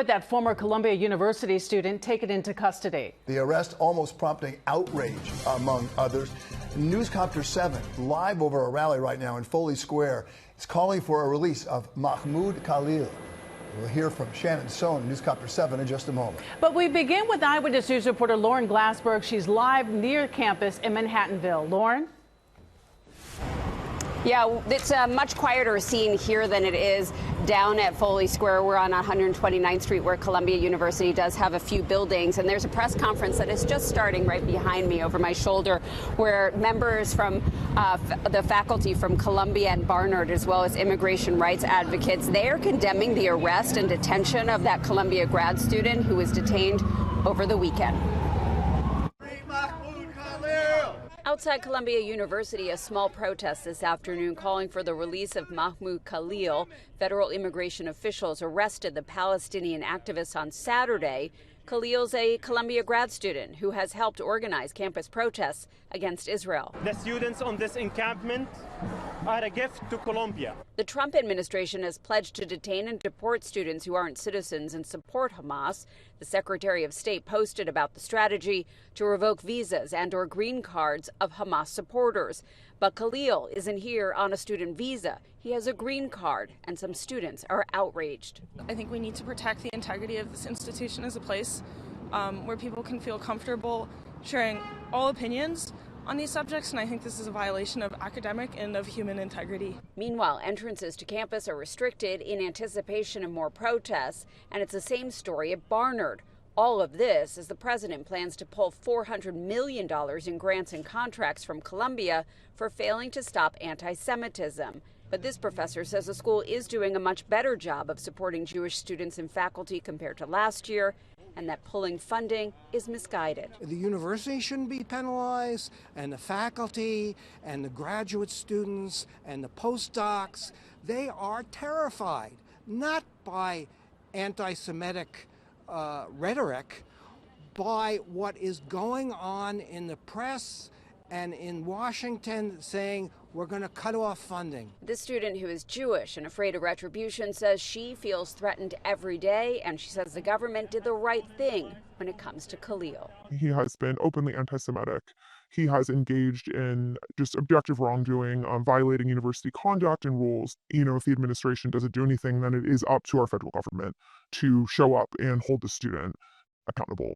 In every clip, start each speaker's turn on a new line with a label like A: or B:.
A: That former Columbia University student taken into custody.
B: The arrest almost prompting outrage, among others. Newscopter 7, live over a rally right now in Foley Square, is calling for a release of Mahmoud Khalil. We'll hear from Shannon Sohn, Newscopter 7, in just a moment.
A: But we begin with Eyewitness News reporter Lauren Glassberg. She's live near campus in Manhattanville. Lauren?
C: Yeah, it's a much quieter scene here than it is down at Foley Square. We're on 129th Street, where Columbia University does have a few buildings. And there's a press conference that is just starting right behind me over my shoulder, where members from the faculty from Columbia and Barnard, as well as immigration rights advocates, they are condemning the arrest and detention of that Columbia grad student who was detained over the weekend. Outside Columbia University, a small protest this afternoon calling for the release of Mahmoud Khalil. Federal immigration officials arrested the Palestinian activist on Saturday. Khalil's a Columbia grad student who has helped organize campus protests against Israel.
D: The students on this encampment are a gift to Columbia.
C: The Trump administration has pledged to detain and deport students who aren't citizens and support Hamas. The Secretary of State posted about the strategy to revoke visas and/or green cards of Hamas supporters. But Khalil isn't here on a student visa. He has a green card, and some students are outraged.
E: I think we need to protect the integrity of this institution as a place where people can feel comfortable sharing all opinions on these subjects, and I think this is a violation of academic and of human integrity.
C: Meanwhile, entrances to campus are restricted in anticipation of more protests, and it's the same story at Barnard. All of this as the president plans to pull $400 million in grants and contracts from Columbia for failing to stop anti-Semitism. But this professor says the school is doing a much better job of supporting Jewish students and faculty compared to last year, and that pulling funding is misguided.
F: The university shouldn't be penalized, and the faculty and the graduate students and the postdocs, they are terrified, not by anti-Semitic rhetoric, by what is going on in the press and in Washington saying we're going to cut off funding.
C: This student, who is Jewish and afraid of retribution, says she feels threatened every day, and she says the government did the right thing when it comes to Khalil.
G: He has been openly anti-Semitic. He has engaged in just objective wrongdoing, violating university conduct and rules. You know, if the administration doesn't do anything, then it is up to our federal government to show up and hold the student accountable.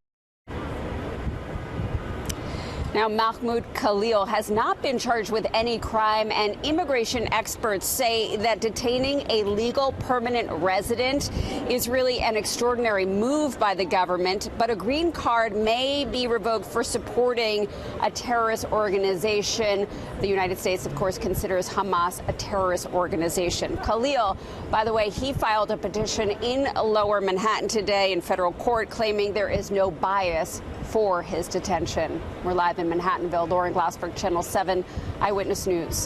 C: Now, Mahmoud Khalil has not been charged with any crime, and immigration experts say that detaining a legal permanent resident is really an extraordinary move by the government, but a green card may be revoked for supporting a terrorist organization. The United States, of course, considers Hamas a terrorist organization. Khalil, by the way, he filed a petition in Lower Manhattan today in federal court claiming there is no bias for his detention. We're live in Manhattanville. Lauren Glassberg, Channel 7 Eyewitness News.